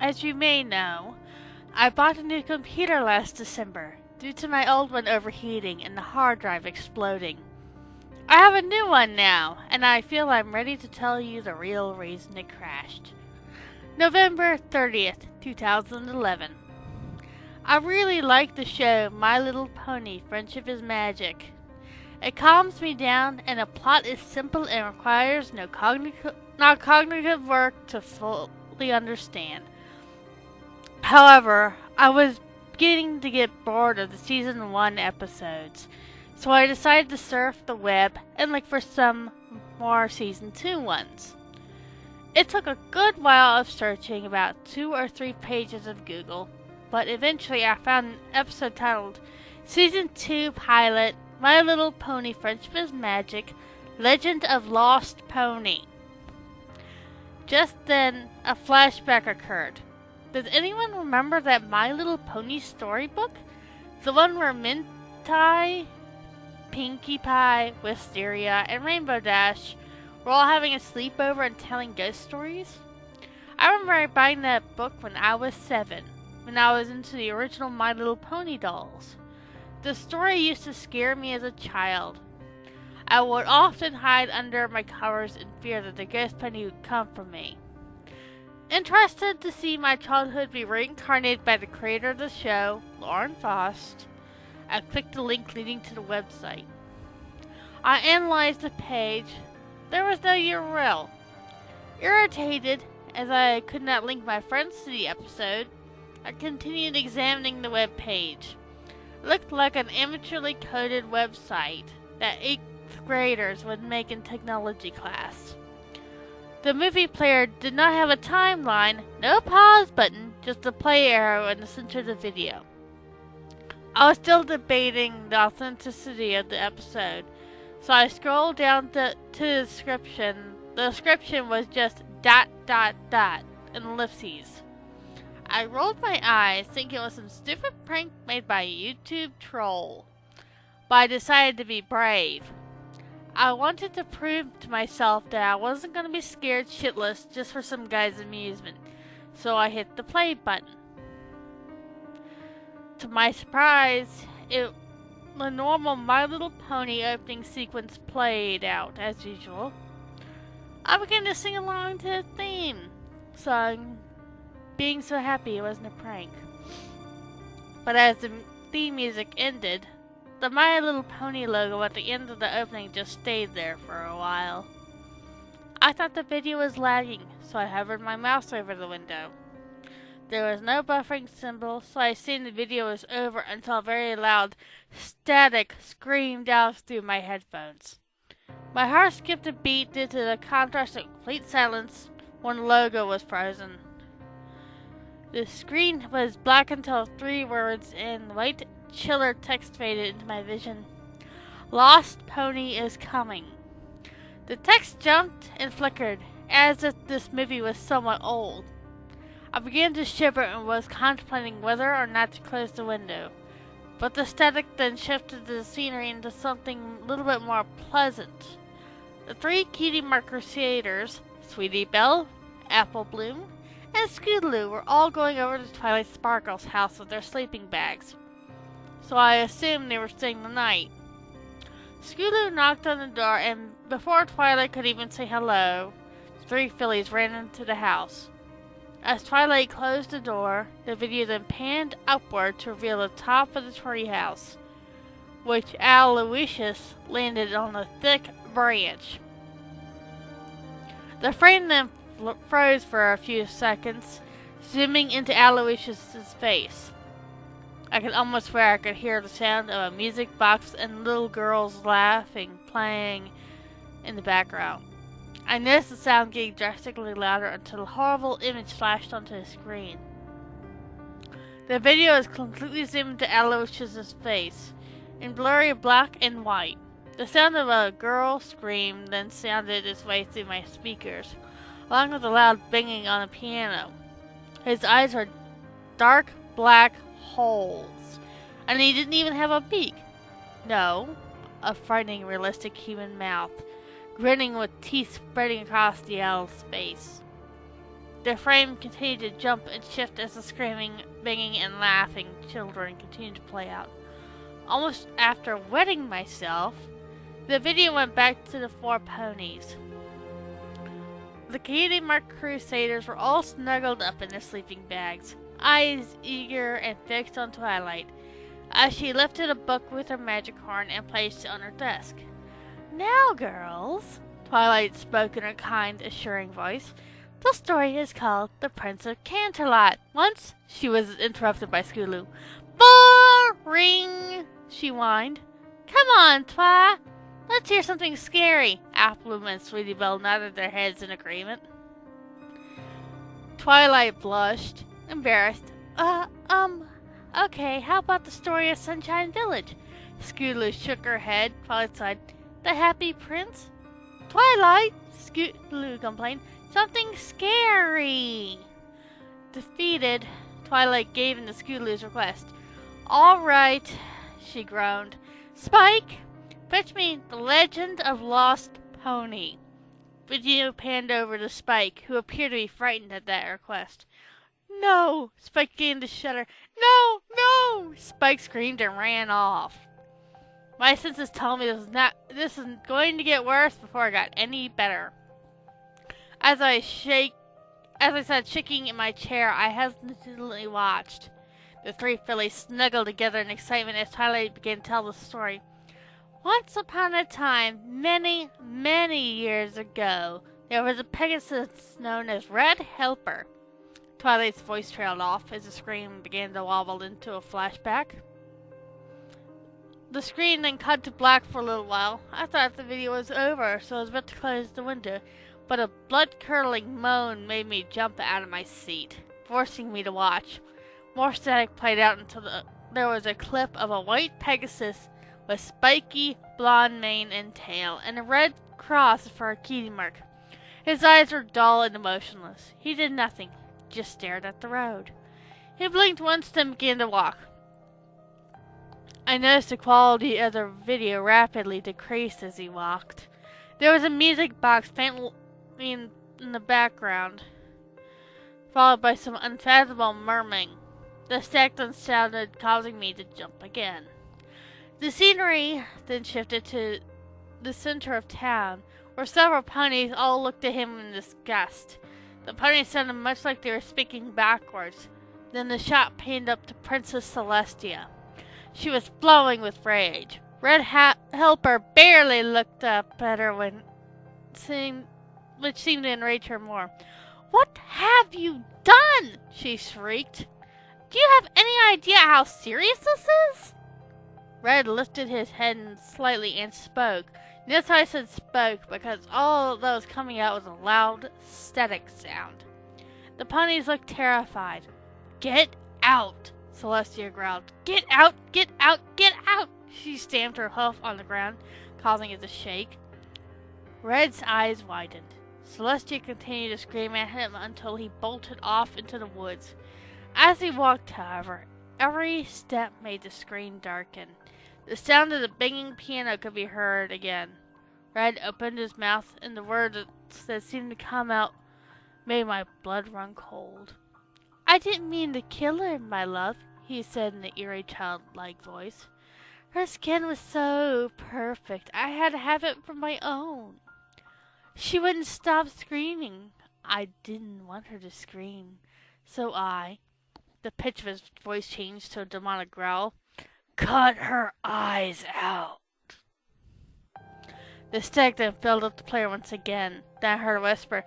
As you may know, I bought a new computer last December due to my old one overheating and the hard drive exploding. I have a new one now, and I feel I'm ready to tell you the real reason it crashed. November 30th, 2011. I really like the show My Little Pony: Friendship is Magic. It calms me down, and the plot is simple and requires no cognitive work to fully understand. However, I was beginning to get bored of the season 1 episodes, so I decided to surf the web and look for some more season 2 ones. It took a good while of searching, about 2 or 3 pages of Google, but eventually I found an episode titled Season 2 Pilot, My Little Pony: Friendship is Magic, Legend of Lost Pony. Just then, a flashback occurred. Does anyone remember that My Little Pony storybook? The one where Minty, Pinkie Pie, Wisteria, and Rainbow Dash were all having a sleepover and telling ghost stories? I remember buying that book when I was 7, when I was into the original My Little Pony dolls. The story used to scare me as a child. I would often hide under my covers in fear that the ghost pony would come for me. Interested to see my childhood be reincarnated by the creator of the show, Lauren Faust, I clicked the link leading to the website. I analyzed the page. There was no URL. Irritated, as I could not link my friends to the episode, I continued examining the web page. It looked like an amateurly coded website that 8th graders would make in technology class. The movie player did not have a timeline, no pause button, just a play arrow in the center of the video. I was still debating the authenticity of the episode, so I scrolled down to the description. The description was just ... and ellipses. I rolled my eyes, thinking it was some stupid prank made by a YouTube troll, but I decided to be brave. I wanted to prove to myself that I wasn't going to be scared shitless just for some guy's amusement, so I hit the play button. To my surprise, the normal My Little Pony opening sequence played out as usual. I began to sing along to the theme song, being so happy it wasn't a prank. But as the theme music ended, the My Little Pony logo at the end of the opening just stayed there for a while. I thought the video was lagging, so I hovered my mouse over the window. There was no buffering symbol, so I assumed the video was over until a very loud static screamed out through my headphones. My heart skipped a beat due to the contrast of complete silence when the logo was frozen. The screen was black until 3 words in white chiller text faded into my vision. Lost Pony is coming. The text jumped and flickered, as if this movie was somewhat old. I began to shiver and was contemplating whether or not to close the window, but the static then shifted the scenery into something a little bit more pleasant. The 3 cutie mark crusaders, Sweetie Belle, Apple Bloom, and Scootaloo were all going over to Twilight Sparkle's house with their sleeping bags, so I assumed they were staying the night. Scootaloo knocked on the door, and before Twilight could even say hello, the 3 fillies ran into the house. As Twilight closed the door, the video then panned upward to reveal the top of the treehouse, which Aloysius landed on a thick branch. The frame then froze for a few seconds, zooming into Aloysius' face. I could almost swear I could hear the sound of a music box and little girls laughing, playing in the background. I noticed the sound getting drastically louder until a horrible image flashed onto the screen. The video is completely zoomed to Aloysius' face, in blurry black and white. The sound of a girl scream then sounded its way through my speakers, along with a loud banging on the piano. His eyes were dark black holes, and he didn't even have a beak. No, a frightening, realistic human mouth, grinning with teeth spreading across the owl's face. The frame continued to jump and shift as the screaming, banging, and laughing children continued to play out. Almost after wetting myself, the video went back to the 4 ponies. The Cutie Mark Crusaders were all snuggled up in their sleeping bags, eyes eager and fixed on Twilight, as she lifted a book with her magic horn and placed it on her desk. "Now, girls," Twilight spoke in her kind, assuring voice, "the story is called The Prince of Canterlot." Once she was interrupted by Scootaloo. "Boring," she whined. "Come on, Twi. Let's hear something scary." Applebloom and Sweetie Belle nodded their heads in agreement. Twilight blushed, embarrassed. Okay, how about the story of Sunshine Village?" Scootaloo shook her head. Twilight sighed. "The Happy Prince?" "Twilight," Scootaloo complained. "Something scary." Defeated, Twilight gave in to Scootaloo's request. "All right," she groaned. "Spike, fetch me The Legend of Lost Pony." Video panned over to Spike, who appeared to be frightened at that request. "No!" Spike began to shudder. "No! No!" Spike screamed and ran off. My senses told me this is going to get worse before it got any better. As I sat shaking in my chair, I hesitantly watched. The 3 fillies snuggled together in excitement as Twilight began to tell the story. "Once upon a time, many, many years ago, there was a Pegasus known as Red Helper." Twilight's voice trailed off as the screen began to wobble into a flashback. The screen then cut to black for a little while. I thought the video was over, so I was about to close the window, but a blood-curdling moan made me jump out of my seat, forcing me to watch. More static played out until there was a clip of a white Pegasus with spiky blonde mane and tail, and a red cross for a cutie mark. His eyes were dull and emotionless. He did nothing, just stared at the road. He blinked once, then began to walk. I noticed the quality of the video rapidly decreased as he walked. There was a music box faintly in the background, followed by some unfathomable murmuring. The stack then sounded, causing me to jump again. The scenery then shifted to the center of town, where several ponies all looked at him in disgust. The ponies sounded much like they were speaking backwards. Then the shot panned up to Princess Celestia. She was flowing with rage. Red Helper barely looked up at her which seemed to enrage her more. "What have you done?" she shrieked. "Do you have any idea how serious this is?" Red lifted his head slightly and spoke. Notice how I said spoke, because all that was coming out was a loud, static sound. The ponies looked terrified. "Get out!" Celestia growled. "Get out! Get out! Get out!" She stamped her hoof on the ground, causing it to shake. Red's eyes widened. Celestia continued to scream at him until he bolted off into the woods. As he walked, however, every step made the screen darken. The sound of the banging piano could be heard again. Red opened his mouth, and the words that seemed to come out made my blood run cold. "I didn't mean to kill her, my love," he said in an eerie, childlike voice. "Her skin was so perfect, I had to have it for my own. She wouldn't stop screaming. I didn't want her to scream. So the pitch of his voice changed to a demonic growl, cut her eyes out." The stag then filled up the player once again. Then I heard a whisper,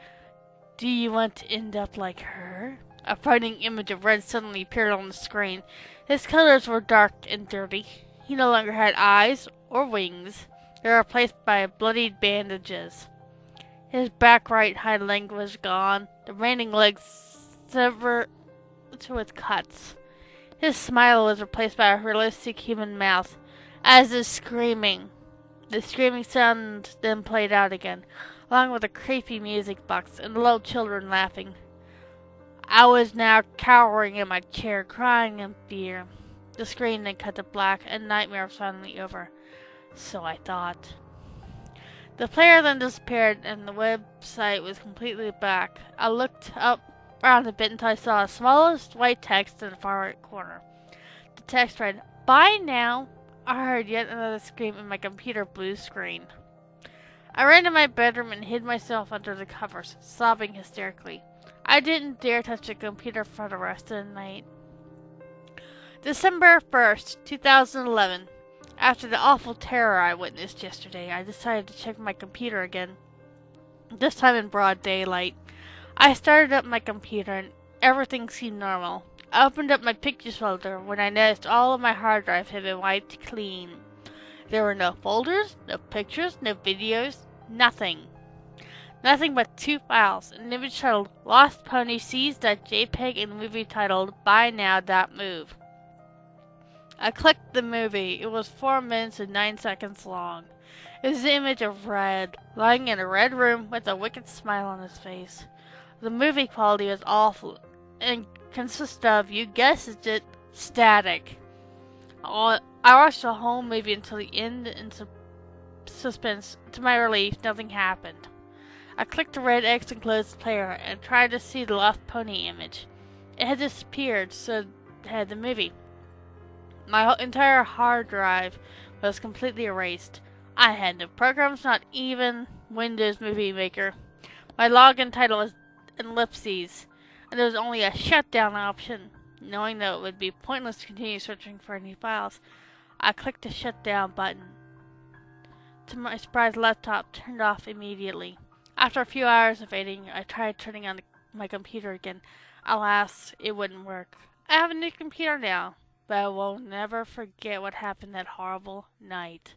"Do you want to end up like her?" A frightening image of Red suddenly appeared on the screen. His colors were dark and dirty. He no longer had eyes or wings. They were replaced by bloodied bandages. His back right hind leg was gone, the remaining legs severed to its cuts. His smile was replaced by a realistic human mouth. As the screaming sound then played out again, along with a creepy music box and little children laughing. I was now cowering in my chair, crying in fear. The screen then cut to black, and nightmare was finally over. So I thought. The player then disappeared, and the website was completely black. I looked up around a bit until I saw the smallest white text in the far right corner. The text read, "Bye now." I heard yet another scream and my computer blue screen. I ran to my bedroom and hid myself under the covers, sobbing hysterically. I didn't dare touch the computer for the rest of the night. December 1st, 2011. After the awful terror I witnessed yesterday, I decided to check my computer again. This time in broad daylight. I started up my computer and everything seemed normal. I opened up my pictures folder when I noticed all of my hard drive had been wiped clean. There were no folders, no pictures, no videos, nothing. Nothing but two files, an image titled LOSTPONY.txt and a movie titled BuyNow.move. I clicked the movie. It was 4 minutes and 9 seconds long. It was the image of Red, lying in a red room with a wicked smile on his face. The movie quality was awful and consisted of, you guessed it, static. I watched the whole movie until the end in suspense. To my relief, nothing happened. I clicked the red X and closed the player and tried to see the Lost Pony image. It had disappeared, so it had the movie. My entire hard drive was completely erased. I had no programs, not even Windows Movie Maker. My login title was ellipses, and there was only a shutdown option. Knowing that it would be pointless to continue searching for any files, I clicked the shutdown button. To my surprise, the laptop turned off immediately. After a few hours of waiting, I tried turning on my computer again. Alas, it wouldn't work. I have a new computer now, but I will never forget what happened that horrible night.